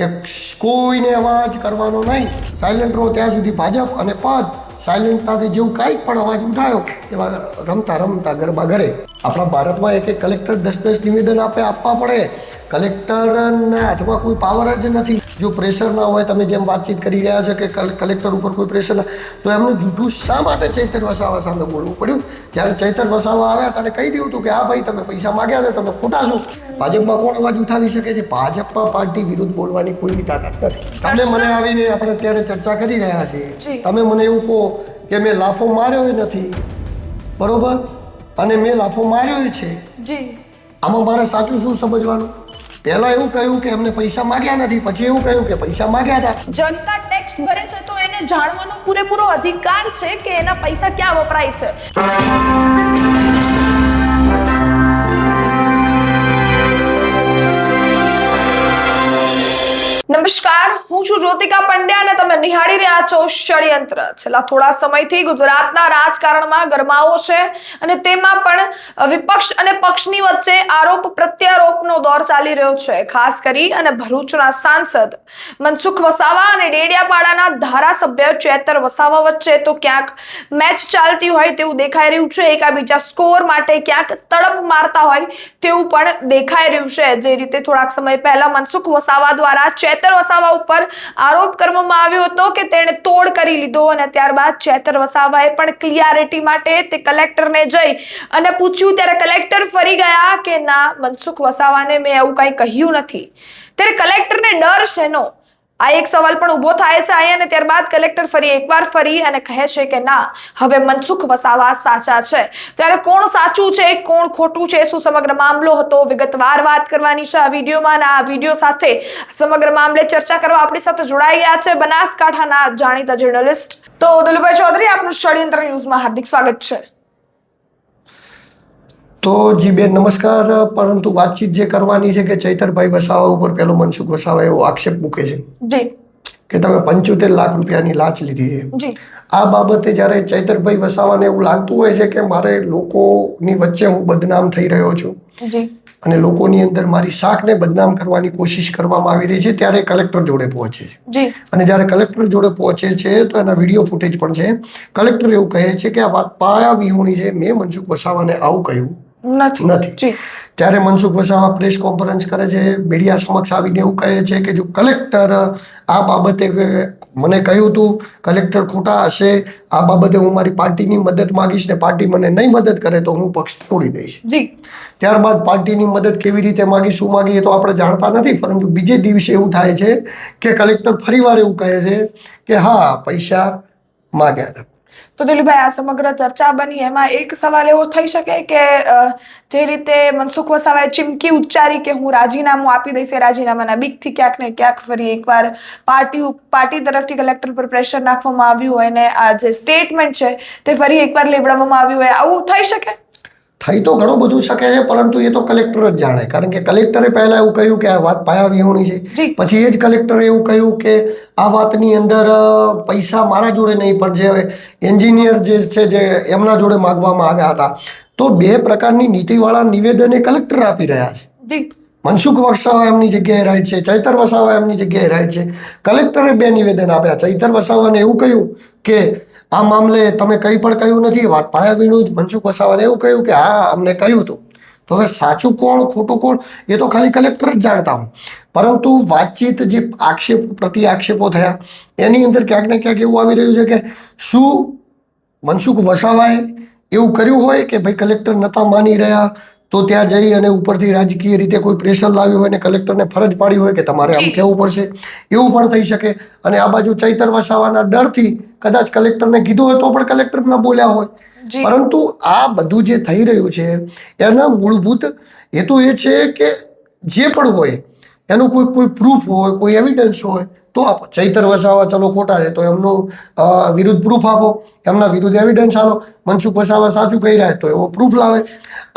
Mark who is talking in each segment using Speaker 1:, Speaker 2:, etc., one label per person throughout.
Speaker 1: કે કોઈને અવાજ કરવાનો નહીં, સાયલેન્ટ રહો ત્યાં સુધી ભાજપ અને પદ સાયલેન્ટતાથી જેવું કાંઈ પણ અવાજ ઉઠાયો એવા રમતા રમતા ગરબા ઘરે. આપણા ભારતમાં એક કલેક્ટર 10 નિવેદન આપવા પડે. કલેક્ટરના હાથમાં કોઈ પાવર જ નથી. જો પ્રેશર ના હોય, તમે જેમ વાતચીત કરી રહ્યા છો કે કલેક્ટર ઉપર કોઈ પ્રેશર ના, તો એમનું જૂઠું શા માટે ચૈતર વસાવા સામે બોલવું પડ્યું? જ્યારે ચૈતર વસાવા આવ્યા ત્યારે કહી દેવું હતું કે હા ભાઈ, તમે પૈસા માગ્યા છે, તમે ખોટા છો. ભાજપમાં કોણ અવાજ ઉઠાવી શકે છે? ભાજપમાં પાર્ટી વિરુદ્ધ બોલવાની કોઈની તાકાત નથી. તમે મને આવીને આપણે અત્યારે ચર્ચા કરી રહ્યા છીએ, તમે મને એવું કહો કે મેં લાફો માર્યો નથી, બરોબર, અને મેં લાફો માર્યો છે, આમાં મારે સાચું શું સમજવાનું? પહેલા એવું કહ્યું કે અમને પૈસા માંગ્યા નથી, પછી એવું કહ્યું કે પૈસા માંગ્યા હતા.
Speaker 2: જનતા ટેક્સ ભરે છે તો એને જાણવાનો પૂરેપૂરો અધિકાર છે કે એના પૈસા ક્યાં વપરાય છે. નમસ્કાર, હું છું જ્યોતિકા પંડ્યા અને તમે નિહાળી રહ્યા છો ષડયંત્ર. છેલ્લા થોડા સમયથી ગુજરાતના રાજકારણમાં ગરમાવો છે અને તેમાં પણ વિપક્ષ અને પક્ષની વચ્ચે આરોપ પ્રત્યારોપનો દોર ચાલી રહ્યો છે. ખાસ કરી અને ભરૂચના સાંસદ મનસુખ વસાવા અને ડેડિયાપાડાના ધારાસભ્ય ચેતર વસાવા વચ્ચે તો ક્યાંક મેચ ચાલતી હોય તેવું દેખાઈ રહ્યું છે. એકાબીજા સ્કોર માટે ક્યાંક તડપ મારતા હોય તેવું પણ દેખાઈ રહ્યું છે. જે રીતે થોડાક સમય પહેલા મનસુખ વસાવા દ્વારા ચેતર વસાવા ઉપર આરોપ કરવામાં આવ્યો હતો કે તેણે તોડ કરી લીધો, અને ત્યારબાદ ચેતર વસાવાએ પણ ક્લિયરિટી માટે તે કલેક્ટરને જઈ અને પૂછ્યું, ત્યારે કલેક્ટર ફરી ગયા કે ના, મનસુખ વસાવાને મેં એવું કંઈ કહ્યું નથી. ત્યારે કલેક્ટરને ડર શેનો? આ એક સવાલ પણ ઊભો થાય છે અહીંયા, અને ત્યારબાદ કલેક્ટર ફરી એકવાર અને કહે છે કે ના, હવે મનસુખ વસાવા સાચા છે. ત્યારે કોણ સાચું છે, કોણ ખોટું છે, શું સમગ્ર મામલો હતો, વિગતવાર વાત કરવાની છે આ વિડીયોમાં. અને આ વિડીયો સાથે સમગ્ર મામલે ચર્ચા કરવા આપણી સાથે જોડાઈ ગયા છે બનાસકાંઠાના જાણીતા જર્નલિસ્ટ તો દલુભાઈ ચૌધરી. આપનું ષડયંત્ર ન્યૂઝમાં હાર્દિક સ્વાગત છે.
Speaker 1: તો જી બેન નમસ્કાર. પરંતુ વાતચીત જે કરવાની છે કે ચૈતરભાઈ વસાવા ઉપર પેલો મનસુખ વસાવા એવો આક્ષેપ મૂકે છે
Speaker 2: જી
Speaker 1: કે તમે 75 લાખ રૂપિયાની લાંચ લીધી છે.
Speaker 2: જી
Speaker 1: આ બાબતે જ્યારે ચૈતરભાઈ વસાવાને એવું લાગતું હોય છે કે મારે લોકોની વચ્ચે હું બદનામ થઈ રહ્યો છું
Speaker 2: જી
Speaker 1: અને લોકોની અંદર મારી શાખને બદનામ કરવાની કોશિશ કરવામાં આવી રહી છે, ત્યારે કલેક્ટર જોડે પહોંચે છે.
Speaker 2: જી
Speaker 1: અને જ્યારે કલેક્ટર જોડે પહોંચે છે તો એના વિડીયો ફૂટેજ પણ છે. કલેક્ટર એવું કહે છે કે આ વાત પાયા વિહોણી છે, મેં મનસુખ વસાવાને આવું કહ્યું નથી. ત્યારે મનસુખ વસાવા પ્રેસ કોન્ફરન્સ કરે છે, મીડિયા સમક્ષ આવીને એવું કહે છે કે જો કલેક્ટર આ બાબતે મને કહ્યું હતું, કલેક્ટર ખોટા હશે, આ બાબતે હું મારી પાર્ટીની મદદ માંગીશ ને પાર્ટી મને નહીં મદદ કરે તો હું પક્ષ છોડી દઈશ. ત્યારબાદ પાર્ટીની મદદ કેવી રીતે માગી, શું માગી એ તો આપણે જાણતા નથી, પરંતુ બીજે દિવસે એવું થાય છે કે કલેક્ટર ફરીવાર એવું કહે છે કે હા, પૈસા માગ્યા હતા.
Speaker 2: તો દિલીપભાઈ, આ સમગ્ર ચર્ચા બની, એમાં એક સવાલ એવો થઈ શકે કે જે રીતે મનસુખ વસાવાએ ચીમકી ઉચ્ચારી કે હું રાજીનામું આપી દઈશ, એ રાજીનામાના બીકથી ક્યાંક ને ક્યાંક ફરી એકવાર પાર્ટી તરફથી કલેક્ટર પર પ્રેશર નાખવામાં આવ્યું હોય અને આ જે સ્ટેટમેન્ટ છે તે ફરી એકવાર લેવડાવવામાં આવ્યું હોય, આવું થઈ શકે?
Speaker 1: થઈ તો ઘણું બધું શકે છે, પરંતુ એ તો કલેક્ટર જ જાણે. કારણ કે કલેક્ટરે પહેલા એવું કહ્યું કે આ વાત પાયા વિહોણી છે, પછી એ જ કલેક્ટરે એવું કહ્યું કે આ વાતની અંદર પૈસા મારા જોડે નહીં પણ જે એન્જિનિયર જે છે જે એમના જોડે માગવામાં આવ્યા હતા. તો બે પ્રકારની નીતિવાળા નિવેદન એ કલેક્ટર આપી રહ્યા છે. મનસુખ વસાવા એમની જગ્યાએ રાઈટ છે, ચૈતર વસાવા એમની જગ્યાએ રાઈટ છે. કલેક્ટરે બે નિવેદન આપ્યા. ચૈતર વસાવાને એવું કહ્યું કે આ મામલે તમે કંઈ પણ કહ્યું નથી, વાત પાયા વિહોણી જ. મનસુખ વસાવાને એવું કહ્યું કે હા, અમને કહ્યું હતું. તો હવે સાચું કોણ ખોટું કોણ એ તો ખાલી કલેક્ટર જ જાણતા હોય. પરંતુ વાતચીત જે પ્રતિ આક્ષેપો થયા એની અંદર ક્યાંક ને ક્યાંક એવું આવી રહ્યું છે કે શું મનસુખ વસાવાએ એવું કર્યું હોય કે ભાઈ કલેક્ટર નતા માની રહ્યા તો ત્યાં જઈ અને ઉપરથી રાજકીય રીતે કોઈ પ્રેશર લાવ્યું હોય ને કલેક્ટરને ફરજ પાડી હોય કે તમારે આમ કહેવું પડશે, એવું પણ થઈ શકે. અને આ બાજુ ચૈતર વસાવાના ડરથી કદાચ કલેક્ટરને કીધું હોય તો પણ કલેક્ટર ન બોલ્યા હોય. પરંતુ આ બધું જે થઈ રહ્યું છે એના મૂળભૂત હેતુ એ છે કે જે પણ હોય એનું કોઈ પ્રૂફ હોય, કોઈ એવિડન્સ હોય તો આપો. ચૈતર વસાવા ચલો ખોટા છે તો એમનું વિરુદ્ધ પ્રૂફ આપો, એમના વિરુદ્ધ એવિડન્સ આલો. મનસુખ વસાવા સાચું કહી રહ્યા તો એવો પ્રૂફ લાવે.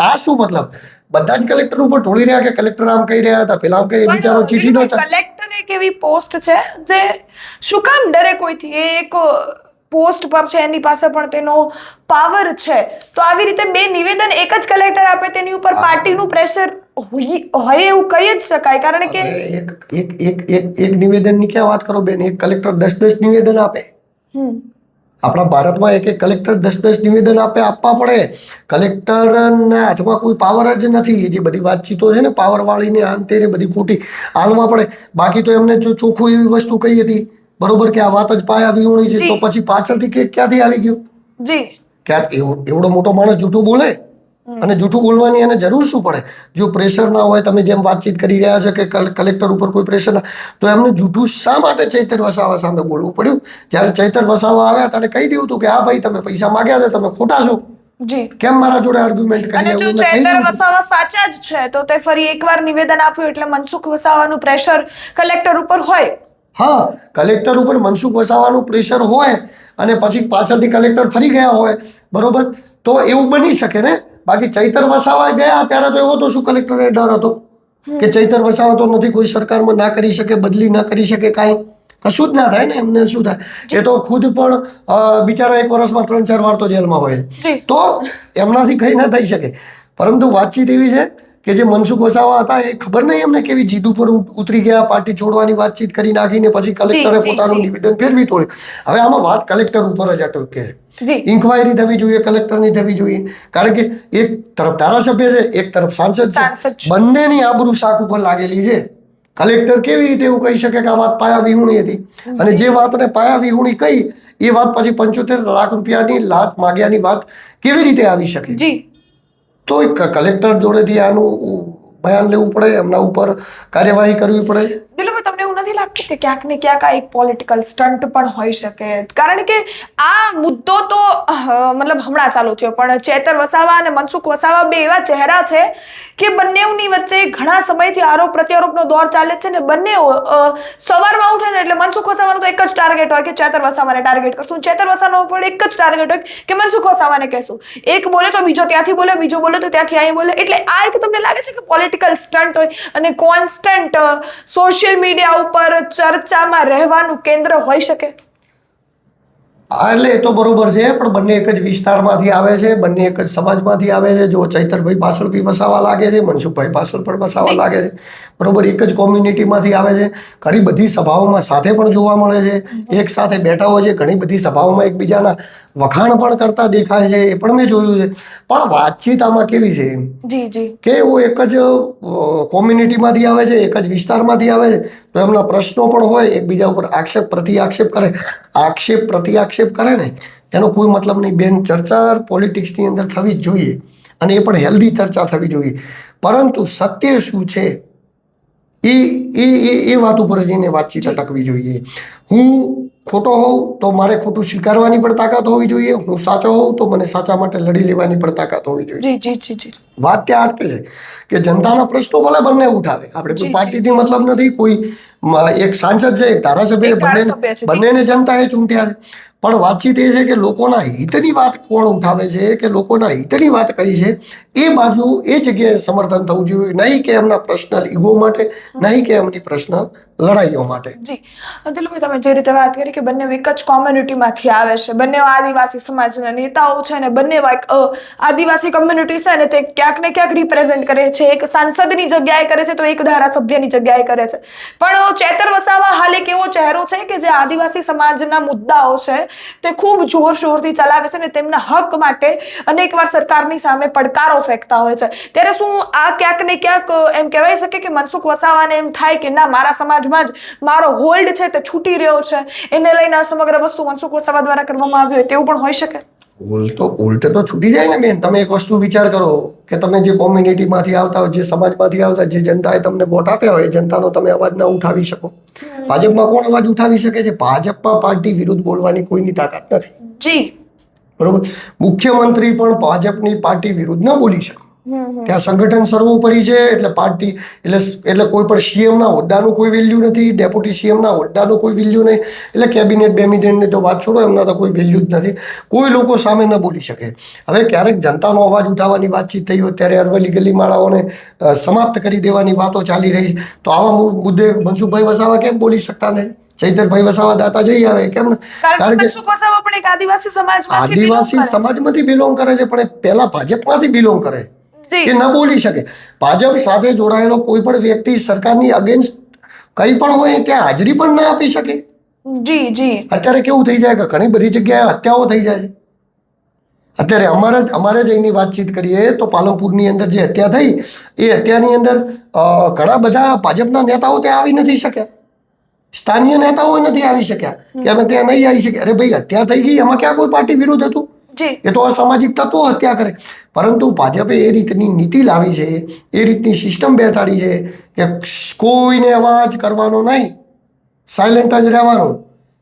Speaker 1: આ શું મતલબ? બધા જ કલેક્ટર ઉપર ઢોળી રહ્યા કે કલેક્ટર આમ કહી રહ્યા હતા, પેલા આમ કહી, બિચારો ચીઠી નો.
Speaker 2: કલેક્ટર એક એવી પોસ્ટ છે જે શું કામ ડરે કોઈથી? એ એક પોસ્ટ પર છે, એની પાસે પણ તેનો પાવર છે. તો આવી રીતે બે નિવેદન એક જ કલેક્ટર આપે તેની ઉપર પાર્ટીનું પ્રેશર હોય એવું કહી જ શકાય, કારણ કે
Speaker 1: એક નિવેદનની ક્યાં વાત કરો બેન? એક કલેક્ટર 10 નિવેદન આપે. આપણા ભારતમાં એક કલેક્ટર 10 નિવેદન આપવા પડે. કલેક્ટરના હાથમાં કોઈ પાવર જ નથી. જે બધી વાતચીતો છે ને પાવર વાળીને આંતે ને બધી ખોટી હાલમાં પડે. બાકી તો એમને જો ચોખ્ખું એવી વસ્તુ કહી હતી બરોબર કે આ વાત જ પાયા વિહોણી છે, તો પછી પાછળથી ક્યાંથી આવી ગયું?
Speaker 2: જી
Speaker 1: ક્યાં એવડો મોટો માણસ જૂઠું બોલે? અને જૂઠું બોલવાની એને જરૂર શું પડે? જો પ્રેશર ના હોય, તમે જેમ વાતચીત કરી રહ્યા છો કે કલેક્ટર ઉપર કોઈ પ્રેશર ના, તો એમને જૂઠું શા માટે ચૈતર વસાવા સામે બોલવું પડ્યું? જ્યારે ચૈતર વસાવા આવ્યા ત્યારે કહી દીધું હતું કે હા ભાઈ તમે પૈસા માંગ્યા છે, તમે ખોટા છો.
Speaker 2: જી
Speaker 1: કેમ મારા જોડે આર્ગ્યુમેન્ટ કરી?
Speaker 2: અને જો ચૈતર વસાવા સાચા જ છે તો તે ફરી એકવાર નિવેદન આપ્યું એટલે મનસુખ વસાવાનું પ્રેશર કલેક્ટર ઉપર હોય.
Speaker 1: હા, કલેક્ટર ઉપર મનસુખ વસાવાનું પ્રેશર હોય અને પછી પાછળથી કલેક્ટર ફરી ગયા હોય બરોબર, તો એવું બની શકે ને. બાકી ચૈતર વસાવા ગયા ત્યારે તો એવો તો શું કલેક્ટરને ડર હતો કે ચૈતર વસાવા તો નથી, કોઈ સરકારમાં ના કરી શકે, બદલી ના કરી શકે, કાંઈ કશું જ ના થાય ને. એમને શું થાય? એ તો ખુદ પણ બિચારા એક વર્ષમાં 3-4 વાર તો જેલમાં હોય, તો એમનાથી કંઈ ના થઈ શકે. પરંતુ વાતચીત એવી છે કે જે મનસુખ વસાવા હતા એ ખબર નહીં એમને કેવી જીદ ઉપર ઉતરી ગયા, પાર્ટી છોડવાની વાતચીત કરી નાખીને પછી કલેક્ટરે પોતાનું નિવેદન ફેરવી તોડ્યું. હવે આમાં વાત કલેક્ટર ઉપર જ અટકે. ઇન્કવાયરી થવી જોઈએ, કલેક્ટરની થવી જોઈએ. કારણ કે એક તરફ ધારાસભ્ય છે, એક તરફ સાંસદ છે, બંનેની આબરૂ શાક ઉપર લાગેલી છે. કલેક્ટર કેવી રીતે એવું કહી શકે કે આ વાત પાયા વિહોણી હતી? અને જે વાતને પાયા વિહોણી કહી એ વાત પછી 75 લાખ રૂપિયાની લાત માગ્યાની વાત કેવી રીતે આવી શકે? તો કલેક્ટર જોડેથી આનું બયાન લેવું પડે, એમના ઉપર કાર્યવાહી કરવી પડે.
Speaker 2: દિલુભાઈ, તમને એવું નથી લાગતું કે ક્યાંક ને ક્યાંક આ એક પોલિટિકલ સ્ટન્ટ પણ હોઈ શકે? કારણ કે આ મુદ્દો તો મતલબ હમણાં ચાલુ થયો, પણ ચૈતર વસાવા અને મનસુખ વસાવા બે એવા ચહેરા છે કે બંનેની વચ્ચે ઘણા સમયથી આરોપ પ્રત્યારોપનો દોર ચાલે છે ને. બંને સવારમાં ઉઠે ને એટલે મનસુખ વસાવાનું તો એક જ ટાર્ગેટ હોય કે ચૈતર વસાવાને ટાર્ગેટ કરશું, ચૈતર વસાવાનો પણ એક જ ટાર્ગેટ હોય કે મનસુખ વસાવાને કહેશું. એક બોલે તો બીજો ત્યાંથી બોલે, બીજો બોલે તો ત્યાંથી અહીં બોલે. એટલે આ એક તમને લાગે છે કે પોલિટિકલ સ્ટન્ટ હોય અને કોન્સ્ટન્ટ સોશિયલ મીડિયા ઉપર ચર્ચામાં રહેવાનું કેન્દ્ર હોઈ શકે?
Speaker 1: એટલે એ તો બરોબર છે, પણ બંને એક જ વિસ્તારમાંથી આવે છે, બંને એક જ સમાજમાંથી આવે છે. જો ચૈતરભાઈ પાછળ બી વસાવા લાગે છે, મનસુખભાઈ પાછળ પણ વસાવા લાગે છે બરોબર, એક જ કોમ્યુનિટીમાંથી આવે છે. ઘણી બધી સભાઓમાં સાથે પણ જોવા મળે છે, એક સાથે બેઠા હોય છે, ઘણી બધી સભાઓમાં એકબીજાના વખાણ પણ કરતા દેખાય છે, એ પણ મેં જોયું છે. પણ વાતચીત આમાં કેવી છે કે એવો એક જ કોમ્યુનિટીમાંથી આવે છે, એક જ વિસ્તારમાંથી આવે છે, તો એમના પ્રશ્નો પણ હોય, એકબીજા ઉપર આક્ષેપ પ્રત્યાક્ષેપ કરે. આક્ષેપ પ્રત્યાક્ષેપ કરે ને એનો કોઈ મતલબ નહીં બેન. ચર્ચા પોલિટિક્સની અંદર થવી જ જોઈએ અને એ પણ હેલ્ધી ચર્ચા થવી જોઈએ. પરંતુ સત્ય શું છે એ વાત ઉપર જઈને વાતચીત અટકવી જોઈએ. હું ખોટો હોઉં તો મારે ખોટું સ્વીકારવાની પણ તાકાત હોવી જોઈએ, હું સાચો હોઉં તો મને સાચા માટે લડી લેવાની પણ તાકાત હોવી જોઈએ. વાત ત્યાં અટકે છે કે જનતાના પ્રશ્નો ભલે બંને ઉઠાવે, આપણે કોઈ પાર્ટીથી મતલબ નથી, કોઈ એક સાંસદ છે, એક ધારાસભ્ય, બંનેને જનતાએ ચૂંટ્યા છે. પણ વાતચીત એ છે કે લોકોના હિતની વાત કોણ ઉઠાવે છે, કે લોકોના હિતની વાત કઈ છે, એ બાજુ એ જગ્યાએ સમર્થન થવું જોઈએ, નહીં કે એમના પર્સનલ ઈગો માટે, નહીં કે એમની પર્સનલ લડાઈઓ માટે.
Speaker 2: જી દિલુભાઈ, તમે જે રીતે વાત કરી કે બંને એક જ કોમ્યુનિટીમાંથી આવે છે, બંને આદિવાસી સમાજના નેતાઓ છે અને બંને આદિવાસી કોમ્યુનિટી છે ને તે ક્યાંક ને ક્યાંક રિપ્રેઝેન્ટ કરે છે. એક સાંસદની જગ્યાએ કરે છે તો એક ધારાસભ્યની જગ્યાએ કરે છે. પણ ચૈતર વસાવા હાલ એક એવો ચહેરો છે કે જે આદિવાસી સમાજના મુદ્દાઓ છે તે ખૂબ જોરશોરથી ચલાવે છે અને તેમના હક માટે અનેકવાર સરકારની સામે પડકારો ફેંકતા હોય છે. ત્યારે શું આ ક્યાંક ને ક્યાંક એમ કહેવાય શકે કે મનસુખ વસાવાને એમ થાય કે ના, મારા સમાજમાં જ મારો હોલ્ડ છે તે છૂટી રહ્યો છે, એને લઈને આ સમગ્ર વસ્તુ મનસુખ વસાવા દ્વારા કરવામાં આવી હોય તેવું પણ હોઈ શકે?
Speaker 1: ઉલટે તો છૂટી જાય ને બેન. તમે એક વસ્તુ વિચાર કરો કે તમે જે કોમ્યુનિટીમાંથી આવતા હોય, જે સમાજમાંથી આવતા, જે જનતાએ તમને વોટ આપ્યા હોય, જનતાનો તમે અવાજ ના ઉઠાવી શકો. ભાજપમાં કોણ અવાજ ઉઠાવી શકે છે? ભાજપમાં પાર્ટી વિરુદ્ધ બોલવાની કોઈની તાકાત નથી. બરોબર, મુખ્યમંત્રી પણ ભાજપની પાર્ટી વિરુદ્ધ ન બોલી શકે. ત્યાં સંગઠન સર્વોપરી છે, એટલે પાર્ટી એટલે કોઈ પણ સીએમ ના હોદ્દાનું કોઈ વેલ્યુ નથી, ડેપ્યુટી સીએમ ના હોદ્દાનું કોઈ વેલ્યુ નહીં, એટલે કેબિનેટ બેમિનેટની તો વાત છોડો, એમના તો કોઈ વેલ્યુ જ નથી. કોઈ લોકો સામે ન બોલી શકે. હવે ક્યારેક જનતાનો અવાજ ઉઠાવવાની વાતચીત થઈ હોય ત્યારે અરવલ્લી ગલીમાળાઓને સમાપ્ત કરી દેવાની વાતો ચાલી રહી, તો આવા મુદ્દે મનસુખભાઈ વસાવા કેમ બોલી શકતા નહીં? ચૈતરભાઈ વસાવા દાતા જઈ આવે કેમ?
Speaker 2: કારણ કે મનસુખ વસાવા પણ એક આદિવાસી સમાજમાંથી
Speaker 1: બિલોંગ કરે છે, પણ એ પહેલા ભાજપમાંથી બિલોંગ કરે. એ ન બોલી શકે. ભાજપ સાથે જોડાયેલો કોઈ પણ વ્યક્તિ સરકારની અગેન્સ્ટ કંઈ પણ હોય ત્યાં હાજરી પણ ના આપી શકે.
Speaker 2: જી જી.
Speaker 1: અત્યારે કેવું થઈ જાય કે ઘણી બધી જગ્યાએ હત્યાઓ થઈ જાય. અત્યારે અમારે જ અહીંની વાતચીત કરીએ તો પાલનપુરની અંદર જે હત્યા થઈ એ હત્યાની અંદર ઘણા બધા ભાજપના નેતાઓ ત્યાં આવી નથી શક્યા. સ્થાનીય નેતાઓ નથી આવી શક્યા કે અમે ત્યાં નહીં આવી શક્યા. અરે ભાઈ, હત્યા થઈ ગઈ, એમાં ક્યાં કોઈ પાર્ટી વિરુદ્ધ હતું? એ તો અસામાજિક તત્વો હત્યા કરે. પરંતુ ભાજપે એ રીતની નીતિ લાવી છે, એ રીતની સિસ્ટમ બેસાડી છે કે કોઈને અવાજ કરવાનો નહીં, સાયલેન્ટ જ રહેવાનો.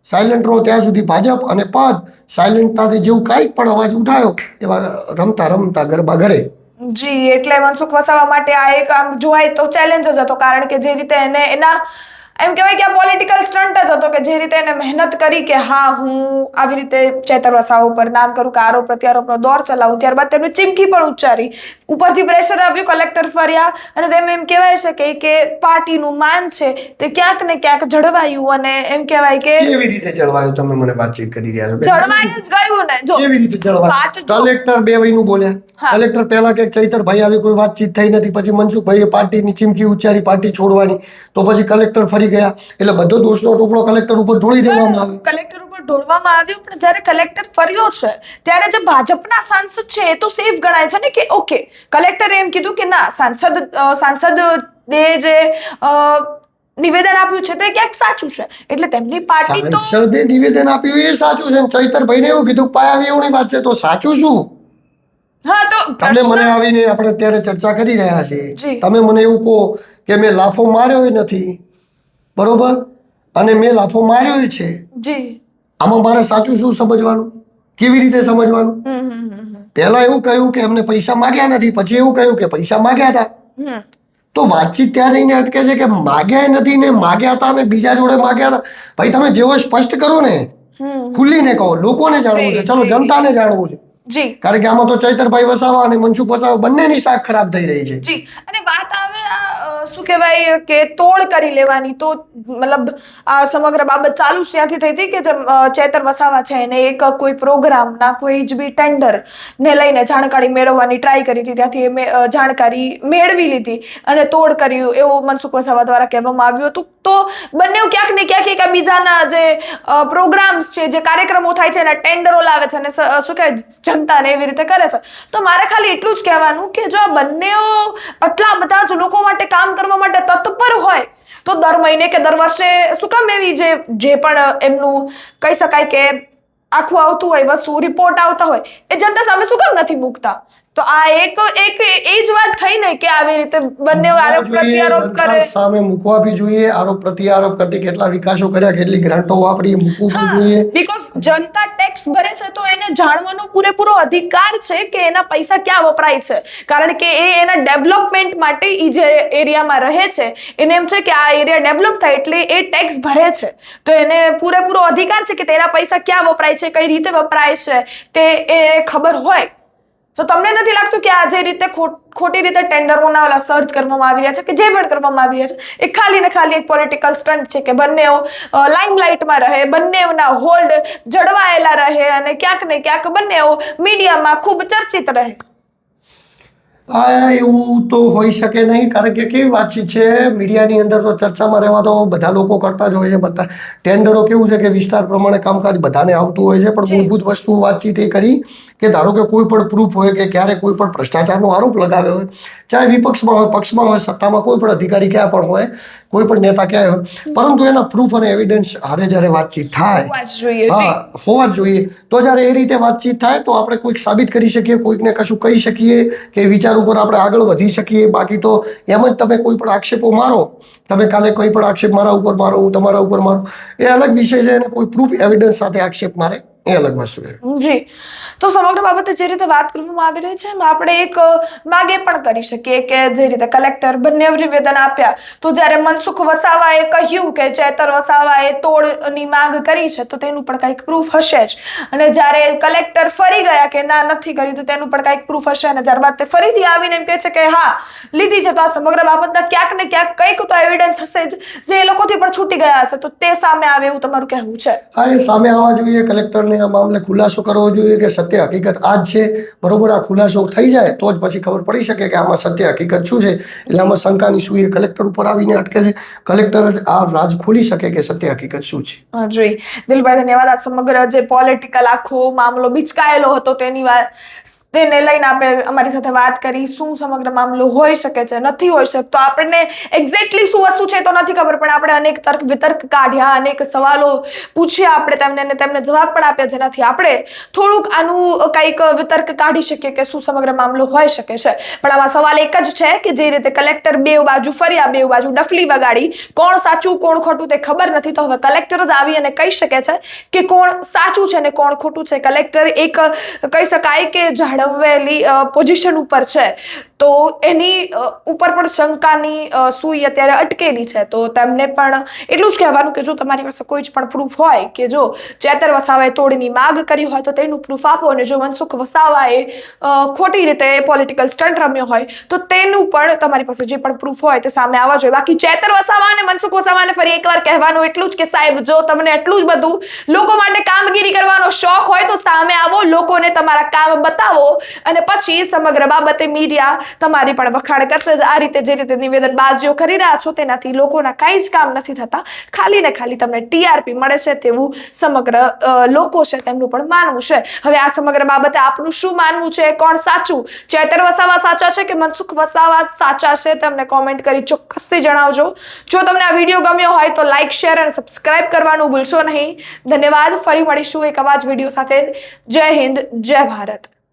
Speaker 1: સાયલેન્ટ રહો ત્યાં સુધી ભાજપ, અને પદ સાયલેન્ટતાથી જેવું કાંઈક પણ અવાજ ઉઠાયો એવા રમતા રમતા ગરબા ઘરે.
Speaker 2: જી, એટલે મનસુખ વસાવા માટે આ એક આમ જોવાય તો ચેલેન્જ જ હતો, કારણ કે જે રીતે એને એના એમ કહેવાય કે આ પોલિટિકલ સ્ટન્ટ જ હતો કે જે રીતે એને મહેનત કરી કે હા હું આવી રીતે ચેતર વસાવા ઉપર નામ કરું કે આરોપ પ્રત્યારોપનો દોર ચલાવું, ત્યારબાદ તેમની ચીમકી પણ ઉચ્ચારી, ઉપરથી પ્રેશર આવ્યું, કલેક્ટર ફર્યા, અને તેમ એમ કહેવાય છે કે પાર્ટીનું માન છે તે ક્યાંક ને ક્યાંક જળવાયું. અને એમ કહેવાય કે
Speaker 1: કેવી રીતે જળવાયું? તમે મને વાતચીત કરી રહ્યા છો,
Speaker 2: જળવાઈ જ ગયું ને. જો
Speaker 1: કેવી રીતે જળવાયું? કલેક્ટર બે વયનું બોલ્યા. કલેક્ટર પહેલા કે ચૈતરભાઈ આવી કોઈ વાતચીત થઈ નથી, પછી મનસુખભાઈએ પાર્ટીની ચીમકી ઉચ્ચારી, પાર્ટી છોડવાની, તો પછી કલેક્ટર ફરી ગયા. એટલે બધો દોષનો ટુકડો કલેક્ટર ઉપર ઢોળી દેવામાં આવ્યો.
Speaker 2: કલેક્ટર ઉપર ઢોળવામાં આવ્યું, પણ જ્યારે કલેક્ટર ફર્યો છે ત્યારે જે ભાજપના સાંસદ છે એ તો સેફ ગણાય છે ને કે ઓકે, કલેક્ટરે એમ કીધું કે ના, સાંસદ જે નિવેદન આપ્યું છે તે ક્યાંક સાચું છે, એટલે તેમની પાર્ટી તો
Speaker 1: સાંસદે નિવેદન આપ્યું એ સાચું છે. ચૈતરભાઈને એવું કીધું પાયાવીઓની વાત છે, તો સાચું શું?
Speaker 2: હા, તો
Speaker 1: તમે મને આવીને આપણે અત્યારે ચર્ચા કરી રહ્યા છીએ, તમે મને એવું કહો કે મેં લાફો માર્યો નથી, બરોબર, અને મેં લાફો માર્યો છે,
Speaker 2: જી,
Speaker 1: આમાં મારે સાચું શું સમજવાનું? કેવી રીતે સમજવાનું? પહેલા એવું કહ્યું કે અમને પૈસા માગ્યા નથી, પછી એવું કહ્યું કે પૈસા માગ્યા હતા. તો વાતચીત ત્યાં જઈને અટકે છે કે માગ્યા નથી ને માગ્યા હતા ને બીજા જોડે માગ્યા હતા. ભાઈ, તમે જેવો સ્પષ્ટ કરો ને, ખુલ્લીને કહો, લોકોને જાણવું છે, ચલો જનતાને જાણવું છે.
Speaker 2: જી,
Speaker 1: કારણ કે આમાં તો ચૈતરભાઈ વસાવા અને મનસુખ વસાવા બંનેની શાક ખરાબ થઈ રહી છે.
Speaker 2: જી, અને વાત આવે શું કહેવાય કે તોડ કરી લેવાની, તો મતલબ આ સમગ્ર બાબત ચાલુ ત્યાંથી થઈ હતી કે જે ચેતર વસાવા છે એને એક કોઈ પ્રોગ્રામના કોઈ જ બી ટેન્ડર ને લઈને જાણકારી મેળવવાની ટ્રાય કરી હતી, ત્યાંથી જાણકારી મેળવી લીધી અને તોડ કર્યું એવું મનસુખ વસાવા દ્વારા કહેવામાં આવ્યું હતું. તો બંને ક્યાંક ને ક્યાંક એકબીજાના જે પ્રોગ્રામ્સ છે, જે કાર્યક્રમો થાય છે એના ટેન્ડરો લાવે છે અને શું કહેવાય જનતાને એવી રીતે કરે છે. તો મારે ખાલી એટલું જ કહેવાનું કે જો આ બંને આટલા બધા જ લોકો માટે કામ કરવા માટે તત્પર હોય તો દર મહિને કે દર વર્ષે શું કામ એવી જે પણ એમનું કહી શકાય કે આખું આવતું હોય વસ્તુ, રિપોર્ટ આવતા હોય, એ જનતા સામે શું કામ નથી મૂકતા? તો આ એક એ જ વાત થઈ ને કે આવી રીતે બંને આરોપ પ્રત્યારોપ કરે.
Speaker 1: સામે મૂકવા બી જોઈએ, આરોપ પ્રત્યારોપ કરતી કેટલા વિકાસો કર્યા, કેટલી ગ્રાન્ટો વાપરી, મૂકવું જોઈએ.
Speaker 2: બીકોઝ જનતા ટેક્સ ભરે છે તો એને જાણવાનો પૂરેપૂરો અધિકાર છે કે એના પૈસા ક્યાં વપરાય છે, કારણ કે એ એના ડેવલપમેન્ટ માટે એ જે એરિયામાં રહે છે એને એમ છે કે આ એરિયા ડેવલપ થાય એટલે એ ટેક્સ ભરે છે, તો એને પૂરેપૂરો અધિકાર છે કે તેના પૈસા ક્યાં વપરાય છે, કઈ રીતે વપરાય છે તે એ ખબર હોય. તો તમને નથી લાગતું કે આ જે રીતે ખોટી રીતે ટેન્ડરોના ઓલા સર્ચ કરવામાં આવી રહ્યા છે કે જે પણ કરવામાં આવી રહ્યા છે એ ખાલી ને ખાલી એક પોલિટિકલ સ્ટન્ટ છે કે બંને લાઇમલાઇટમાં રહે, બંનેના હોલ્ડ જળવાયેલા રહે અને ક્યાંક ને ક્યાંક બંને મીડિયામાં ખૂબ ચર્ચિત રહે?
Speaker 1: એવું તો હોઈ શકે નહીં, કારણ કે કેવી વાતચીત છે, મીડિયાની અંદર તો ચર્ચામાં રહેવા તો બધા લોકો કરતા જ હોય છે. બધા ટેન્ડરો કેવું છે કે વિસ્તાર પ્રમાણે કામકાજ બધાને આવતું હોય છે, પણ મૂળભૂત વસ્તુ વાતચીત એ કરી કે ધારો કે કોઈ પણ પ્રૂફ હોય કે ક્યારે કોઈ પણ ભ્રષ્ટાચારનો આરોપ લગાવ્યો હોય, ચાહે વિપક્ષમાં હોય, પક્ષમાં હોય, સત્તામાં કોઈ પણ અધિકારી ક્યાં પણ હોય, કોઈ પણ નેતા ક્યાં હોય, પરંતુ એના પ્રૂફ અને એવિડન્સ હારે જ્યારે વાતચીત થાય હોવા જ જોઈએ. તો જ્યારે એ રીતે વાતચીત થાય તો આપણે કોઈક સાબિત કરી શકીએ, કોઈકને કશું કહી શકીએ કે વિચાર ઉપર આપણે આગળ વધી શકીએ. બાકી તો એમ જ તમે કોઈ પણ આક્ષેપો મારો, તમે કાલે કોઈ પણ આક્ષેપ મારા ઉપર મારો, હું તમારા ઉપર મારો, એ અલગ વિષય છે, અને કોઈ પ્રૂફ એવિડન્સ સાથે આક્ષેપ મારે એ અલગ વસ્તુ છે.
Speaker 2: જી, તો સમગ્ર બાબતે જે રીતે વાત કરવામાં આવી રહી છે એમાં આપણે એક માગે પણ કરી શકીએ કે જે રીતે કલેક્ટર બંને નિવેદન આપ્યા, તો જ્યારે મનસુખ વસાવાએ કહ્યું કે ચેતર વસાવાએ તોડની માંગ કરી છે તો તેનું પણ કંઈક પ્રૂફ હશે જ, અને જ્યારે કલેક્ટર ફરી ગયા કે ના નથી કર્યું તો તેનું પણ કંઈક પ્રૂફ હશે, અને ત્યારબાદ તે ફરીથી આવીને એમ કહે છે કે હા લીધી છે, તો આ સમગ્ર બાબતના ક્યાંક ને ક્યાંક કંઈક તો એવિડન્સ હશે જ જે એ લોકોથી પણ છૂટી ગયા હશે, તો તે સામે આવે એવું તમારું કહેવું છે?
Speaker 1: હા, એ સામે આવવા જોઈએ. કલેક્ટર કલેક્ટરને આ મામલે ખુલાસો કરવો જોઈએ કે સત્ય હકીકત આ જ છે, બરોબર. આ ખુલાસો થઈ જાય તો જ પછી ખબર પડી શકે કે આમાં સત્ય હકીકત શું છે. એટલે આમાં શંકાની સુઈ કલેક્ટર ઉપર આવીને અટકે છે. કલેક્ટર જ આ રાજ ખોલી શકે કે સત્ય હકીકત શું છે.
Speaker 2: જી દિલભાઈ, ધન્યવાદ. આ સમગ્ર જે પોલિટિકલ આખો મામલો બિચકાયેલો હતો તેને લઈને આપણે અમારી સાથે વાત કરી. શું સમગ્ર મામલો હોઈ શકે છે, નથી હોઈ શકતો, આપણને એક્ઝેક્ટલી શું વસ્તુ છે તો નથી ખબર, પણ આપણે અનેક તર્ક વિતર્ક કાઢ્યા, અનેક સવાલો પૂછ્યા આપણે તેમને, અને તેમને જવાબ પણ આપ્યા, જેનાથી આપણે થોડુંક આનું કંઈક વિતર્ક કાઢી શકીએ કે શું સમગ્ર મામલો હોઈ શકે છે. પણ આમાં સવાલ એક જ છે કે જે રીતે કલેક્ટર બેવ બાજુ ફર્યા, બેવ બાજુ ડફલી વગાડી, કોણ સાચું કોણ ખોટું તે ખબર નથી, તો હવે કલેક્ટર જ આવી અને કહી શકે છે કે કોણ સાચું છે ને કોણ ખોટું છે. કલેક્ટર એક કહી શકાય કે જાળવેલી પોઝિશન ઉપર છે, તો એની ઉપર પણ શંકાની સુઈ અત્યારે અટકેલી છે. તો તેમને પણ એટલું જ કહેવાનું કે જો તમારી પાસે કોઈ જ પણ પ્રૂફ હોય કે જો ચેતર વસાવાએ તોડની માગ કરી હોય તો તેનું પ્રૂફ આપો, અને જો મનસુખ વસાવાએ ખોટી રીતે પોલિટિકલ સ્ટન્ટ રમ્યો હોય તો તેનું પણ તમારી પાસે જે પણ પ્રૂફ હોય તે સામે આવવા જોઈએ. બાકી ચેતર વસાવા અને મનસુખ વસાવાને ફરી એકવાર કહેવાનું એટલું જ કે સાહેબ, જો તમને એટલું જ બધું લોકો માટે કામગીરી કરવાનો શોખ હોય તો સામે આવો, લોકોને તમારા કામ બતાવો, અને પછી સમગ્ર બાબતે મીડિયા તમારી પણ વખાણ કરશે જ. આ રીતે જે રીતે નિવેદનબાજીઓ કરી રહ્યા છો તેનાથી લોકોના કાંઈ જ કામ નથી થતા, ખાલી ને ખાલી તમને ટીઆરપી મળે છે તેવું સમગ્ર લોકો છે તેમનું પણ માનવું છે. હવે આ સમગ્ર બાબતે આપનું શું માનવું છે? કોણ સાચું? ચેતર વસાવા સાચા છે કે મનસુખ વસાવા સાચા છે? તમને કોમેન્ટ કરી ચોક્કસથી જણાવજો. જો તમને આ વિડીયો ગમ્યો હોય તો લાઈક, શેર અને સબસ્ક્રાઇબ કરવાનું ભૂલશો નહીં. ધન્યવાદ. ફરી મળીશું એક આવા જ વિડીયો સાથે. જય હિન્દ, જય ભારત.